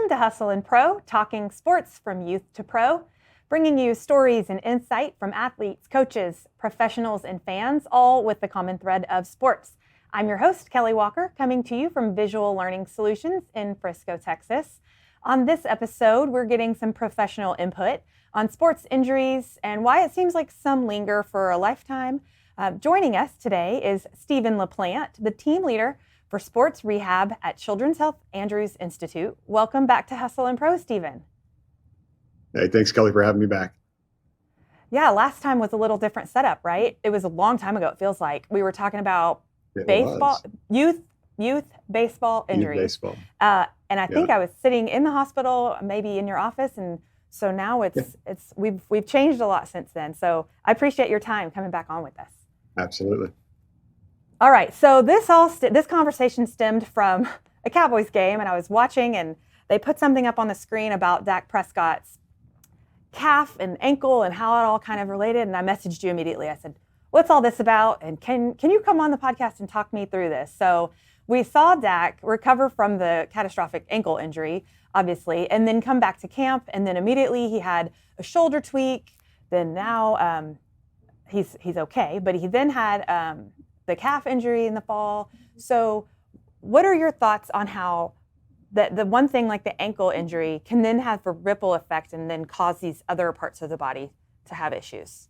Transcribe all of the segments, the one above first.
Welcome to Hustle and Pro, talking sports from youth to pro, bringing you stories and insight from athletes, coaches, professionals, and fans, all with the common thread of sports. I'm your host, Kelly Walker, coming to you from Visual Learning Solutions in Frisco, Texas. On this episode, we're getting some professional input on sports injuries and why it seems like some linger for a lifetime. Joining us today is Stephen LaPlante, the team leader for sports rehab at Children's Health Andrews Institute. Welcome back to Hustle and Pro, Stephen. Hey, thanks, Kelly, for having me back. Yeah, last time was a little different setup, right? It was a long time ago, it feels like. We were talking about baseball, youth baseball injuries. Baseball. And I think I was sitting in the hospital, maybe in your office, and so now we've changed a lot since then. So I appreciate your time coming back on with us. Absolutely. All right, so this conversation stemmed from a Cowboys game, and I was watching, and they put something up on the screen about Dak Prescott's calf and ankle and how it all kind of related, and I messaged you immediately. I said, what's all this about, and can you come on the podcast and talk me through this? So we saw Dak recover from the catastrophic ankle injury, obviously, and then come back to camp, and then immediately he had a shoulder tweak. Then now he's okay, but he then had the calf injury in the fall. So what are your thoughts on how the one thing like the ankle injury can then have a ripple effect and then cause these other parts of the body to have issues?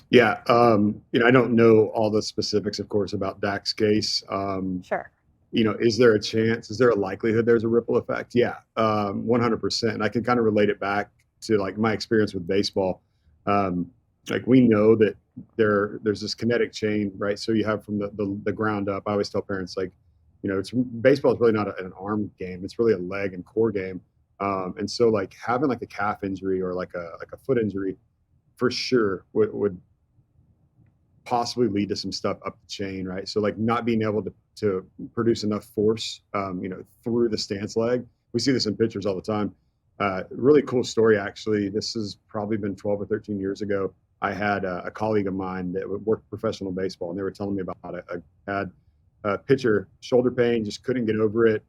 Yeah, I don't know all the specifics, of course, about Dak's case. Sure. Is there a chance? Is there a likelihood there's a ripple effect? Yeah, 100%. And I can kind of relate it back to like my experience with baseball. Like we know that there's this kinetic chain, right? So you have from the ground up. I always tell parents like, baseball is really not an arm game. It's really a leg and core game. And so like having like a calf injury or like a foot injury, for sure would possibly lead to some stuff up the chain, right? So like not being able to produce enough force, through the stance leg. We see this in pitchers all the time. Really cool story, actually. This has probably been 12 or 13 years ago. I had a colleague of mine that worked professional baseball, and they were telling me about a pitcher, shoulder pain, just couldn't get over it.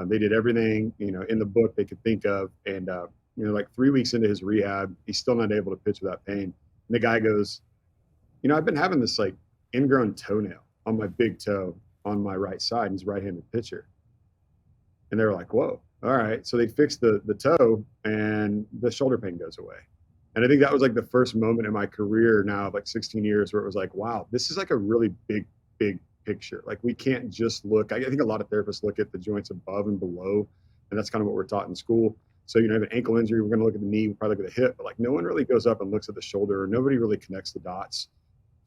They did everything, in the book they could think of. And, like 3 weeks into his rehab, he's still not able to pitch without pain. And the guy goes, I've been having this like ingrown toenail on my big toe on my right side, and he's a right-handed pitcher. And they were like, whoa, all right. So they fixed the toe and the shoulder pain goes away. And I think that was like the first moment in my career now of like 16 years where it was like, wow, this is like a really big picture. Like we can't just look, I think a lot of therapists look at the joints above and below, and that's kind of what we're taught in school. So, you have an ankle injury, we're going to look at the knee, we'll probably look at the hip, but like no one really goes up and looks at the shoulder, or nobody really connects the dots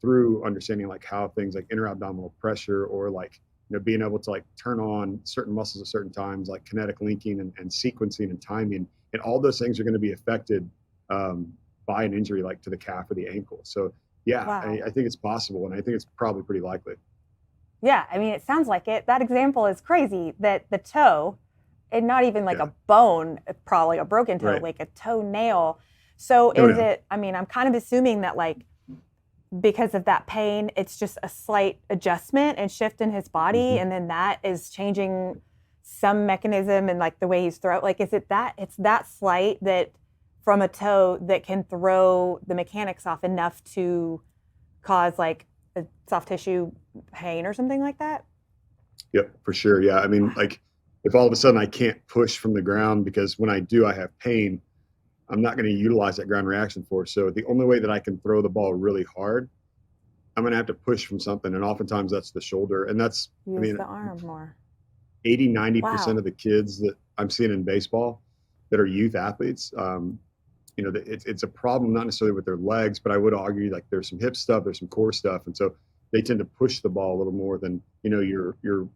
through understanding like how things like interabdominal pressure or like, being able to like turn on certain muscles at certain times, like kinetic linking and sequencing and timing, and all those things are going to be affected by an injury like to the calf or the ankle. So yeah, wow. I think it's possible, and I think it's probably pretty likely. Yeah, I mean, it sounds like it. That example is crazy, that the toe, and not even like a bone, probably a broken toe, right, like a toenail. So is it, I mean, I'm kind of assuming that like, because of that pain, it's just a slight adjustment and shift in his body, mm-hmm, and then that is changing some mechanism and like the way he's throw. Like, is it that it's that slight that from a toe that can throw the mechanics off enough to cause like a soft tissue pain or something like that? Yep, for sure. Yeah, I mean, like if all of a sudden I can't push from the ground because when I do, I have pain, I'm not going to utilize that ground reaction force. So the only way that I can throw the ball really hard, I'm going to have to push from something. And oftentimes that's the shoulder. And that's, the arm more. 90% of the kids that I'm seeing in baseball that are youth athletes, it's a problem, not necessarily with their legs, but I would argue like there's some hip stuff, there's some core stuff. And so they tend to push the ball a little more than, your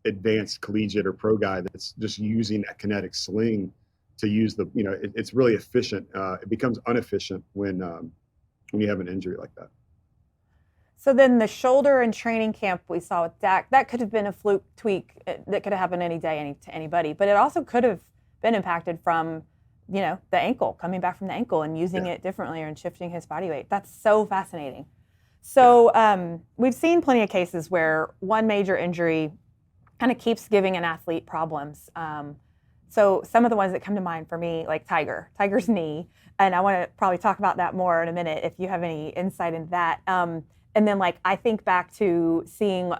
advanced collegiate or pro guy that's just using that kinetic sling to use it's really efficient. It becomes inefficient when you have an injury like that. So then the shoulder in training camp we saw with Dak, that could have been a fluke tweak that could have happened any day to anybody, but it also could have been impacted from, the ankle, coming back from the ankle and using it differently and shifting his body weight. That's so fascinating. So we've seen plenty of cases where one major injury kind of keeps giving an athlete problems. So some of the ones that come to mind for me, like Tiger's knee, and I want to probably talk about that more in a minute if you have any insight into that. And then like I think back to seeing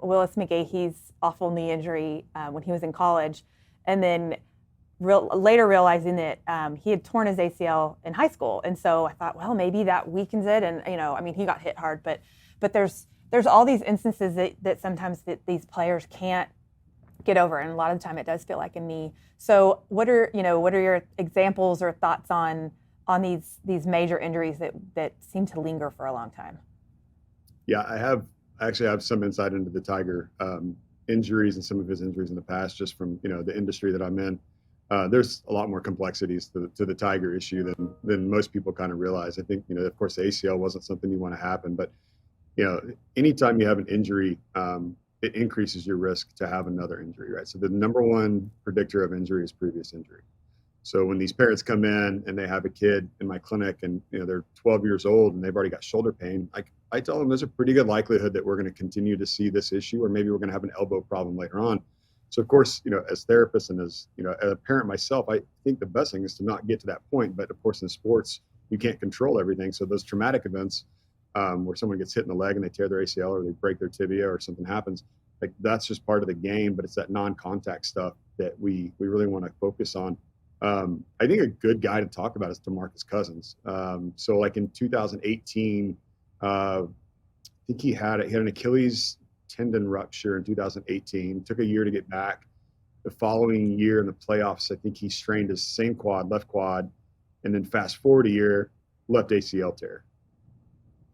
Willis McGahee's awful knee injury when he was in college, and then later realizing that he had torn his ACL in high school, and so I thought, well, maybe that weakens it. And I mean, he got hit hard, but there's all these instances that sometimes that these players can't get over, and a lot of the time it does feel like a knee. So what are your examples or thoughts on these major injuries that seem to linger for a long time? Yeah, I actually have some insight into the Tiger injuries and some of his injuries in the past, just from the industry that I'm in. There's a lot more complexities to the Tiger issue than most people kind of realize. I think of course the ACL wasn't something you want to happen, but anytime you have an injury, it increases your risk to have another injury, right? So the number one predictor of injury is previous injury. So when these parents come in and they have a kid in my clinic and they're 12 years old and they've already got shoulder pain, I tell them there's a pretty good likelihood that we're going to continue to see this issue, or maybe we're going to have an elbow problem later on. So of course, as therapists and as a parent myself, I think the best thing is to not get to that point. But of course, in sports, you can't control everything. So those traumatic events where someone gets hit in the leg and they tear their ACL or they break their tibia or something happens, like that's just part of the game. But it's that non-contact stuff that we really want to focus on. I think a good guy to talk about is DeMarcus Cousins. So like in 2018, I think he had an Achilles tendon rupture in 2018. Took a year to get back. The following year in the playoffs, I think he strained his same quad, left quad, and then fast forward a year, left ACL tear.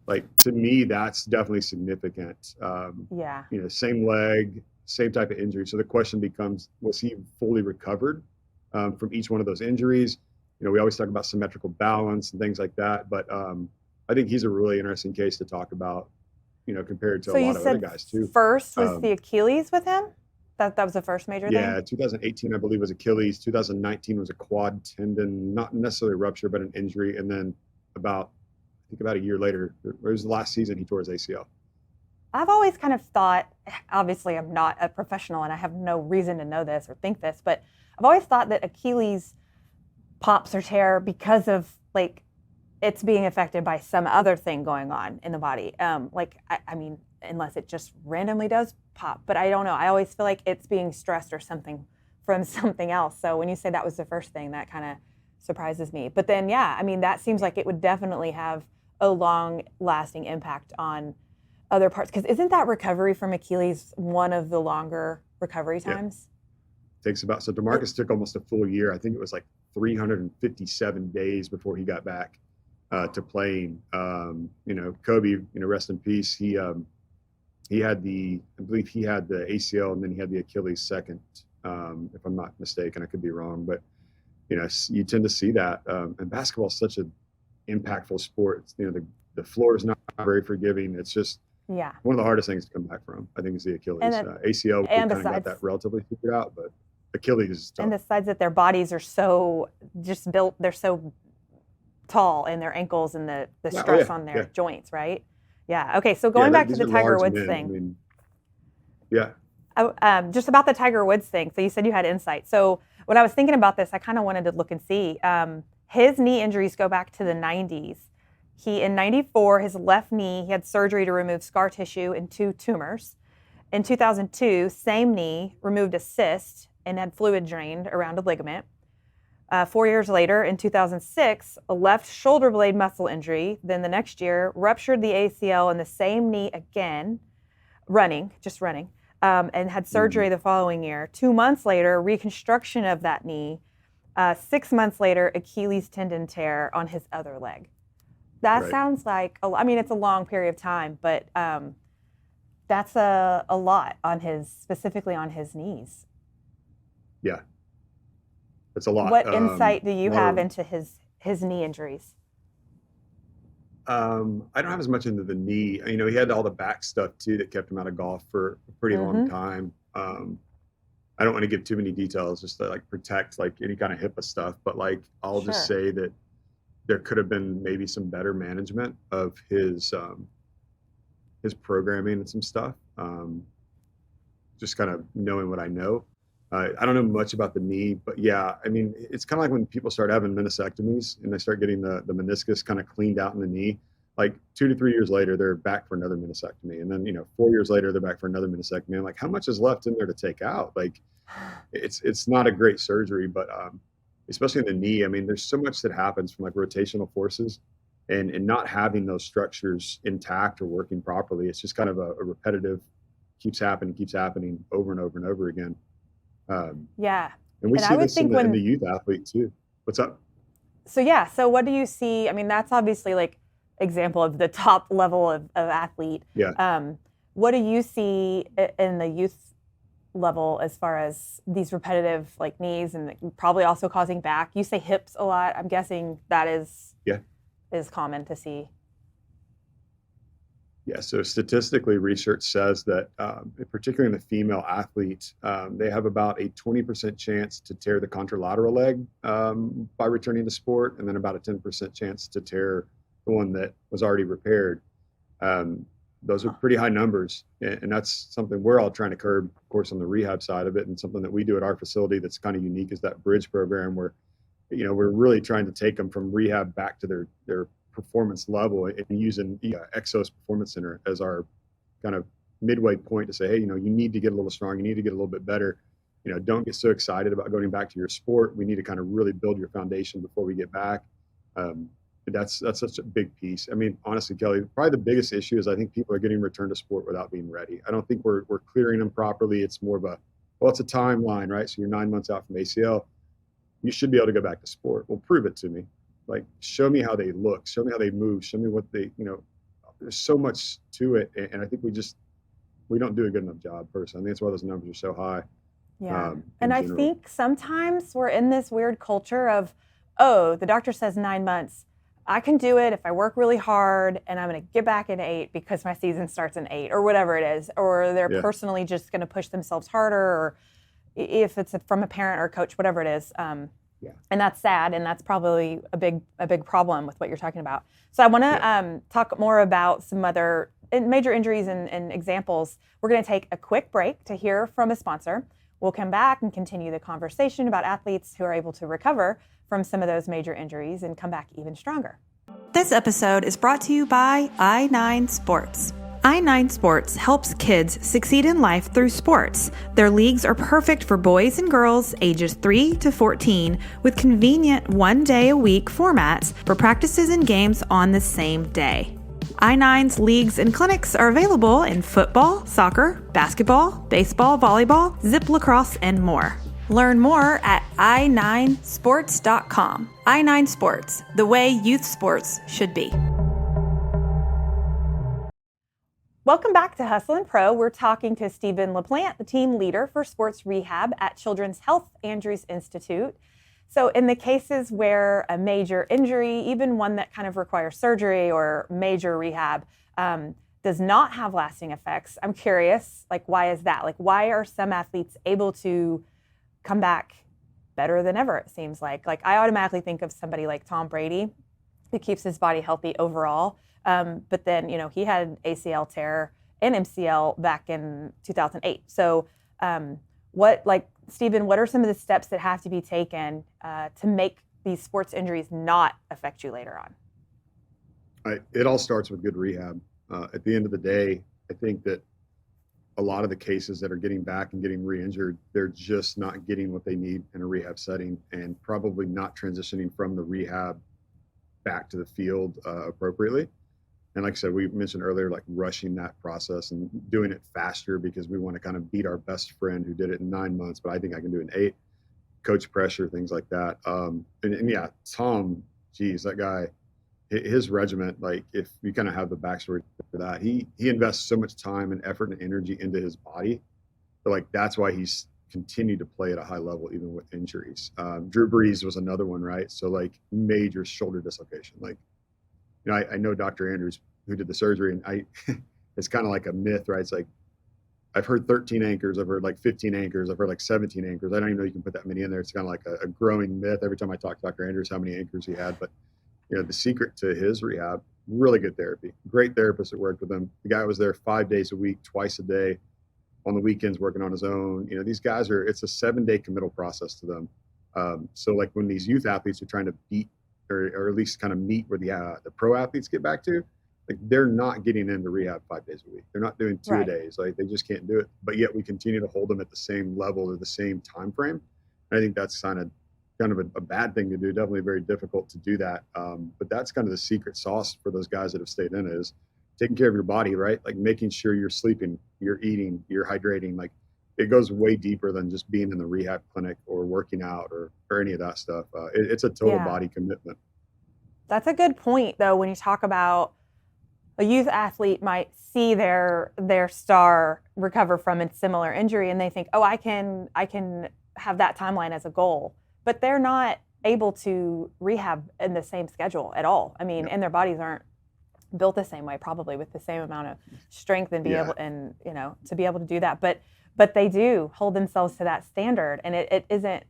Like to me, that's definitely significant. Yeah. Same leg, same type of injury. So the question becomes, was he fully recovered from each one of those injuries? We always talk about symmetrical balance and things like that, but I think he's a really interesting case to talk about, compared to a lot of other guys too. First was the Achilles with him? That was the first major thing? Yeah, 2018, I believe, was Achilles. 2019 was a quad tendon, not necessarily a rupture, but an injury. And then about a year later, it was the last season, he tore his ACL. I've always kind of thought, obviously I'm not a professional and I have no reason to know this or think this, but I've always thought that Achilles pops or tear because of like it's being affected by some other thing going on in the body. I mean, unless it just randomly does pop, but I don't know. I always feel like it's being stressed or something from something else. So when you say that was the first thing, that kind of surprises me. But then, yeah, I mean, that seems like it would definitely have a long-lasting impact on other parts. Because isn't that recovery from Achilles one of the longer recovery times? Yeah. So DeMarcus took almost a full year. I think it was like 357 days before he got back to playing. Kobe, rest in peace. He had I believe he had the ACL and then he had the Achilles second, if I'm not mistaken. I could be wrong, but you tend to see that. And basketball is such an impactful sport. The floor is not very forgiving. It's just one of the hardest things to come back from, I think, is the Achilles. ACL, we kind of got that relatively figured out, but Achilles is tough. And besides that, their bodies are so just built, they're so tall in their ankles and the stress on their joints, right? Yeah. Okay. So going back to the Tiger Woods thing. Just about the Tiger Woods thing. So you said you had insight. So when I was thinking about this, I kind of wanted to look and see. His knee injuries go back to the 90s. In 94, his left knee, he had surgery to remove scar tissue and 2 tumors. In 2002, same knee, removed a cyst and had fluid drained around a ligament. 4 years later, in 2006, a left shoulder blade muscle injury. Then the next year, ruptured the ACL in the same knee again, just running, and had surgery the following year. 2 months later, reconstruction of that knee. 6 months later, Achilles tendon tear on his other leg. That sounds like, it's a long period of time, but that's a lot specifically on his knees. Yeah. It's a lot. What insight do you have into his knee injuries? I don't have as much into the knee. He had all the back stuff too that kept him out of golf for a pretty long time. I don't want to give too many details just to protect any kind of HIPAA stuff, but I'll just say that there could have been maybe some better management of his programming and some stuff. Just kind of knowing what I know. I don't know much about the knee, but yeah, I mean, it's kind of like when people start having meniscectomies and they start getting the meniscus kind of cleaned out in the knee. Like 2 to 3 years later, they're back for another meniscectomy, and then 4 years later, they're back for another meniscectomy. I'm like, how much is left in there to take out? Like, it's not a great surgery, but especially in the knee, I mean, there's so much that happens from like rotational forces, and not having those structures intact or working properly. It's just kind of a repetitive, keeps happening over and over and over again. Um, Yeah. and we And I see would this think in the when, youth athlete too. What's up? so yeah, so what do you see? I mean, that's obviously like example of the top level of athlete. Yeah. What do you see in the youth level as far as these repetitive like knees and probably also causing back? You say hips a lot. I'm guessing that Yeah. is common to see. Yeah. So statistically, research says that, particularly in the female athlete, they have about a 20% chance to tear the contralateral leg by returning to sport, and then about a 10% chance to tear the one that was already repaired. Um, those are pretty high numbers, and that's something we're all trying to curb, of course, on the rehab side of it, and something that we do at our facility that's kind of unique is that bridge program where we're really trying to take them from rehab back to their performance level, and using Exos Performance Center as our kind of midway point to say, hey, you need to get a little strong, you need to get a little bit better. Don't get so excited about going back to your sport. We need to kind of really build your foundation before we get back. Um, that's such a big piece. I mean, honestly, Kelly, probably the biggest issue is I think people are getting returned to sport without being ready. I don't think we're clearing them properly. It's more of it's a timeline, right? So you're 9 months out from ACL. You should be able to go back to sport. Well, prove it to me. Like, show me how they look. Show me how they move. Show me what there's so much to it. And I think we don't do a good enough job personally. I think that's why those numbers are so high. Yeah. In And I general. think sometimes we're in this weird culture of, oh, the doctor says 9 months. I can do it if I work really hard and I'm going to get back in 8 because my season starts in 8 or whatever it is. Or they're Yeah. personally just going to push themselves harder, or if it's from a parent or a coach, whatever it is. Yeah. And that's sad, and that's probably a big problem with what you're talking about. So I want to talk more about some other major injuries and examples. We're going to take a quick break to hear from a sponsor. We'll come back and continue the conversation about athletes who are able to recover from some of those major injuries and come back even stronger. This episode is brought to you by I9 Sports. I9 Sports helps kids succeed in life through sports. Their leagues are perfect for boys and girls ages 3 to 14 with convenient one-day-a-week formats for practices and games on the same day. I9's leagues and clinics are available in football, soccer, basketball, baseball, volleyball, zip lacrosse, and more. Learn more at i9sports.com. I9 Sports, the way youth sports should be. Welcome back to Hustle and Pro. We're talking to Stephen LaPlante, the team leader for sports rehab at Children's Health Andrews Institute. So in the cases where a major injury, even one that kind of requires surgery or major rehab, does not have lasting effects, I'm curious, like, why is that? Like, why are some athletes able to come back better than ever, it seems like? Like, I automatically think of somebody like Tom Brady, who keeps his body healthy overall. But then, he had an ACL tear and MCL back in 2008. So Stephen, what are some of the steps that have to be taken to make these sports injuries not affect you later on? It all starts with good rehab. At the end of the day, I think that a lot of the cases that are getting back and getting re-injured, they're just not getting what they need in a rehab setting, and probably not transitioning from the rehab back to the field appropriately. And like I said, we mentioned earlier, like rushing that process and doing it faster because we want to kind of beat our best friend who did it in 9 months, but I think I can do it in 8. Coach pressure, things like that. And yeah, Tom, geez, that guy, his regiment, like, if you kind of have the backstory for that, he invests so much time and effort and energy into his body. But like, that's why he's continued to play at a high level, even with injuries. Drew Brees was another one, right? So like major shoulder dislocation. Like, I know Dr. Andrews, who did the surgery, and it's kind of like a myth, right? It's like, I've heard 13 anchors, I've heard like 15 anchors, I've heard like 17 anchors. I don't even know you can put that many in there. It's kind of like a growing myth every time I talk to Dr. Andrews, how many anchors he had. But the secret to his rehab, really good therapy, great therapist that worked with him. The guy was there 5 days a week, twice a day, on the weekends working on his own. These guys it's a 7-day committal process to them. So like when these youth athletes are trying to beat or at least kind of meet where the pro athletes get back to, like they're not getting into rehab 5 days a week. They're not doing 2 a Right. days. Like they just can't do it. But yet we continue to hold them at the same level or the same time frame. And I think that's kind of a bad thing to do. Definitely very difficult to do that. But that's kind of the secret sauce for those guys that have stayed in it, is taking care of your body, right? Like making sure you're sleeping, you're eating, you're hydrating. Like it goes way deeper than just being in the rehab clinic or working out or any of that stuff. It's a total Yeah. body commitment. That's a good point, though, when you talk about a youth athlete might see their star recover from a similar injury and they think, oh, I can have that timeline as a goal, but they're not able to rehab in the same schedule at all. I mean, Yep. and their bodies aren't built the same way, probably with the same amount of strength and Yeah. to be able to do that. But they do hold themselves to that standard, and it isn't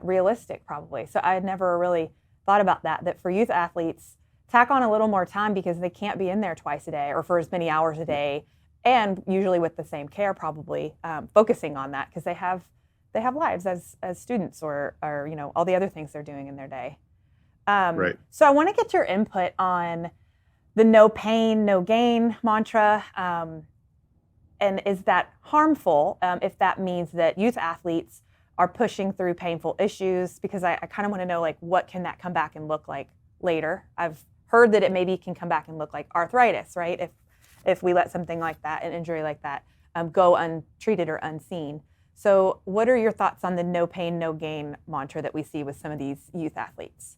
realistic probably. So I had never really thought about that for youth athletes, tack on a little more time because they can't be in there twice a day or for as many hours a day, and usually with the same care, probably focusing on that because they have lives as students or all the other things they're doing in their day. Right. So I want to get your input on the no pain, no gain mantra. And is that harmful if that means that youth athletes are pushing through painful issues? Because I kind of want to know, like, what can that come back and look like later? I've heard that it maybe can come back and look like arthritis, right? If we let something like that, an injury like that, go untreated or unseen. So what are your thoughts on the no pain, no gain mantra that we see with some of these youth athletes?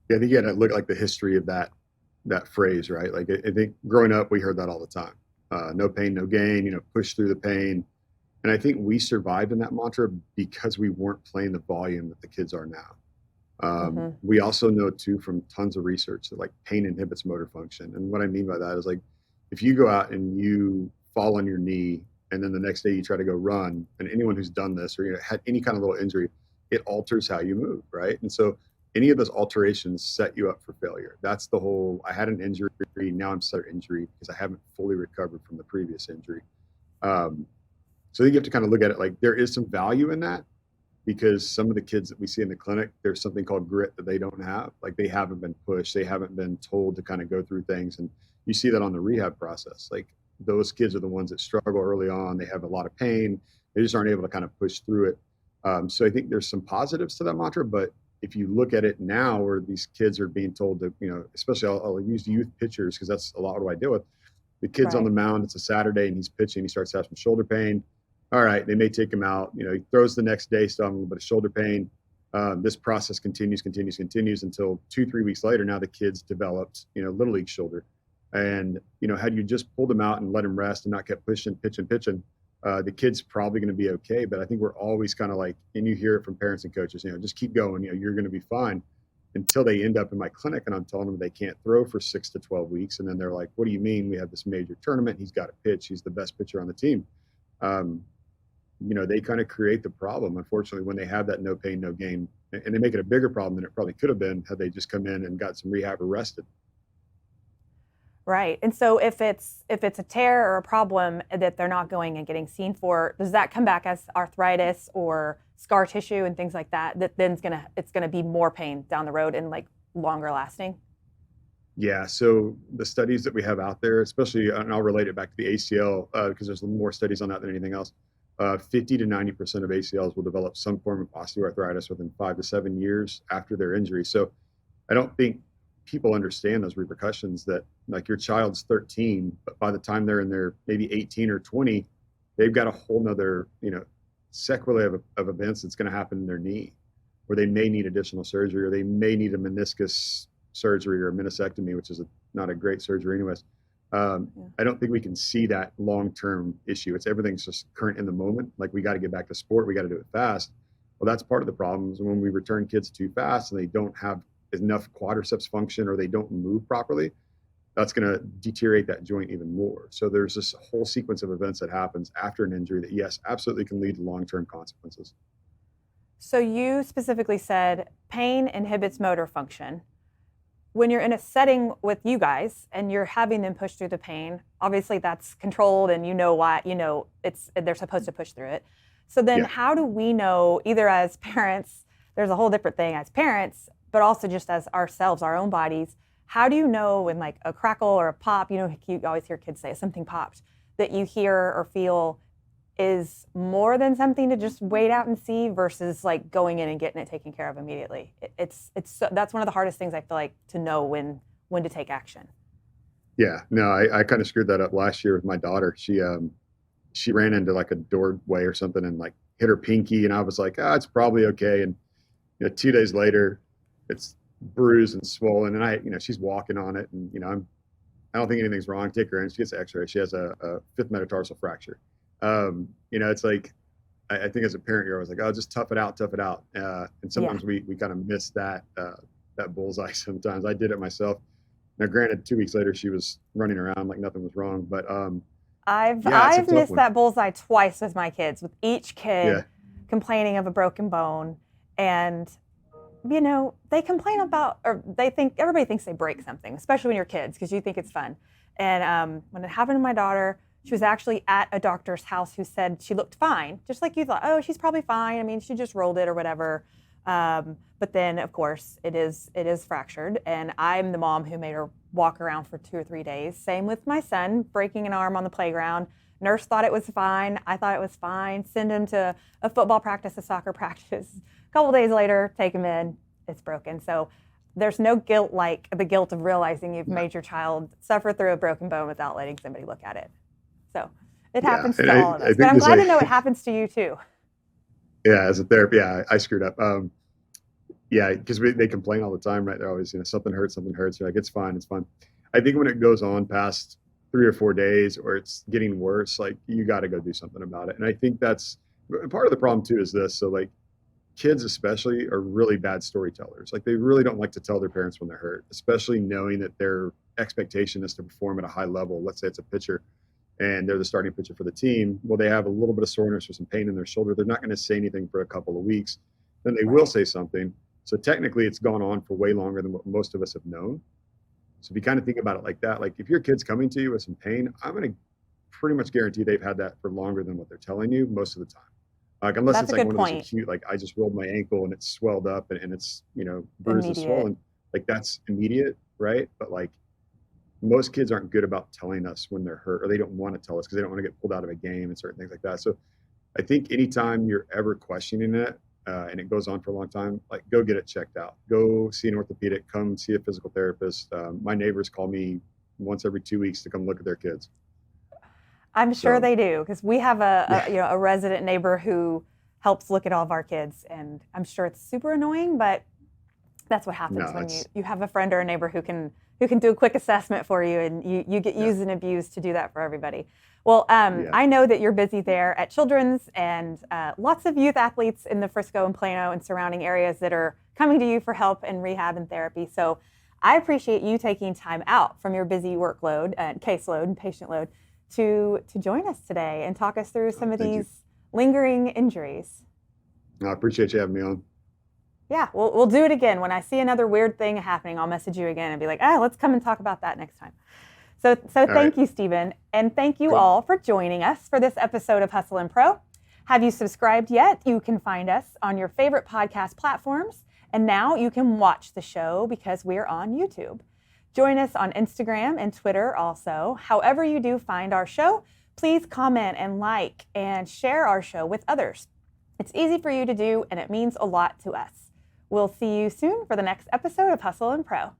Yeah, I think you got to look like the history of that phrase, right? Like I think growing up, we heard that all the time. No pain, no gain. Push through the pain. And I think we survived in that mantra because we weren't playing the volume that the kids are now. Mm-hmm. We also know too from tons of research that like pain inhibits motor function. And what I mean by that is like if you go out and you fall on your knee and then the next day you try to go run, and anyone who's done this or had any kind of little injury, it alters how you move, right? And so any of those alterations set you up for failure. That's the whole I had an injury, now I'm set injury because I haven't fully recovered from the previous injury. So you have to kind of look at it like there is some value in that, because some of the kids that we see in the clinic, there's something called grit that they don't have. Like they haven't been pushed, they haven't been told to kind of go through things. And you see that on the rehab process. Like those kids are the ones that struggle early on. They have a lot of pain. They just aren't able to kind of push through it. So I think there's some positives to that mantra, but if you look at it now where these kids are being told to, especially I'll use youth pitchers because that's a lot what I deal with. The kid's on the mound, it's a Saturday and he's pitching, he starts to have some shoulder pain. All right, they may take him out. He throws the next day, still having a little bit of shoulder pain. This process continues until 2-3 weeks later. Now the kid's developed, little league shoulder. And, had you just pulled him out and let him rest and not kept pitching, the kid's probably going to be okay. But I think we're always kind of like, and you hear it from parents and coaches, just keep going, you're going to be fine, until they end up in my clinic and I'm telling them they can't throw for 6 to 12 weeks. And then they're like, what do you mean? We have this major tournament. He's got to pitch. He's the best pitcher on the team. They kind of create the problem, unfortunately, when they have that no pain, no gain, and they make it a bigger problem than it probably could have been had they just come in and got some rehab or rested. Right. And so if it's a tear or a problem that they're not going and getting seen for, does that come back as arthritis or scar tissue and things like that, that then it's gonna be more pain down the road and like longer lasting? Yeah. So the studies that we have out there, especially, and I'll relate it back to the ACL because there's more studies on that than anything else. 50 to 90% of ACLs will develop some form of osteoarthritis within 5 to 7 years after their injury. So I don't think people understand those repercussions that like your child's 13, but by the time they're in their maybe 18 or 20, they've got a whole nother, sequelae of events that's going to happen in their knee where they may need additional surgery or they may need a meniscus surgery or a meniscectomy, which is not a great surgery anyways. I don't think we can see that long-term issue. Everything's just current in the moment. Like we got to get back to sport. We got to do it fast. Well, that's part of the problem is when we return kids too fast and they don't have enough quadriceps function or they don't move properly, that's going to deteriorate that joint even more. So there's this whole sequence of events that happens after an injury that, yes, absolutely can lead to long-term consequences. So you specifically said pain inhibits motor function. when you're in a setting with you guys and you're having them push through the pain, obviously that's controlled and you know why, they're supposed to push through it. So then how do we know, either as parents, there's a whole different thing as parents, but also just as ourselves, our own bodies, how do you know when like a crackle or a pop, you always hear kids say something popped, that you hear or feel is more than something to just wait out and see versus like going in and getting it taken care of immediately? That's one of the hardest things I feel like, to know when to take action. Yeah, no, I kind of screwed that up last year with my daughter. She ran into like a doorway or something and like hit her pinky, and I was like, it's probably okay. And 2 days later, it's bruised and swollen, and she's walking on it, and I don't think anything's wrong. Take her in, she gets an X-ray. She has a fifth metatarsal fracture. It's like, I think as a parent, you're always like, just tough it out. And sometimes we kind of miss that bullseye sometimes. I did it myself. Now, granted, 2 weeks later, she was running around like nothing was wrong, but I've missed that bullseye twice with my kids, with each kid complaining of a broken bone. And, they complain about, or everybody thinks they break something, especially when you're kids, because you think it's fun. And when it happened to my daughter, she was actually at a doctor's house who said she looked fine, just like you thought, she's probably fine. I mean, she just rolled it or whatever. But then, of course, it is fractured. And I'm the mom who made her walk around for 2 or 3 days. Same with my son, breaking an arm on the playground. Nurse thought it was fine. I thought it was fine. Send him to a football practice, a soccer practice. A couple days later, take him in. It's broken. So there's no guilt like the guilt of realizing you've made your child suffer through a broken bone without letting somebody look at it. So it happens to all of us. But I'm glad to know it happens to you too. Yeah, as a therapist, I screwed up. Because they complain all the time, right? They're always, something hurts. You're like, it's fine. I think when it goes on past 3 or 4 days, or it's getting worse, like you got to go do something about it. And I think that's part of the problem too, is this. So like kids especially are really bad storytellers. Like they really don't like to tell their parents when they're hurt, especially knowing that their expectation is to perform at a high level. Let's say it's a pitcher and they're the starting pitcher for the team. Well, they have a little bit of soreness or some pain in their shoulder. They're not going to say anything for a couple of weeks. Then they will say something. So technically it's gone on for way longer than what most of us have known. So if you kind of think about it like that, like if your kid's coming to you with some pain, I'm going to pretty much guarantee they've had that for longer than what they're telling you most of the time. Like unless That's it's like one of those acute, like I just rolled my ankle and it's swelled up and it's, bruised and swollen. Like that's immediate, right? But like most kids aren't good about telling us when they're hurt, or they don't want to tell us because they don't want to get pulled out of a game and certain things like that. So I think anytime you're ever questioning it, and it goes on for a long time, like go get it checked out. Go see an orthopedic, come see a physical therapist. My neighbors call me once every 2 weeks to come look at their kids. I'm sure they do, because we have a resident neighbor who helps look at all of our kids, and I'm sure it's super annoying, but that's what happens when you have a friend or a neighbor who can do a quick assessment for you, and you get used and abused to do that for everybody. Well, I know that you're busy there at Children's, and lots of youth athletes in the Frisco and Plano and surrounding areas that are coming to you for help and rehab and therapy. So I appreciate you taking time out from your busy workload and caseload and patient load to join us today and talk us through some of these lingering injuries. I appreciate you having me on. Yeah, we'll do it again. When I see another weird thing happening, I'll message you again and be like, let's come and talk about that next time. So thank you, Stephen. And thank you all for joining us for this episode of Hustle and Pro. Have you subscribed yet? You can find us on your favorite podcast platforms. And now you can watch the show because we're on YouTube. Join us on Instagram and Twitter also. However you do find our show, please comment and like and share our show with others. It's easy for you to do, and it means a lot to us. We'll see you soon for the next episode of Hustle and Pro.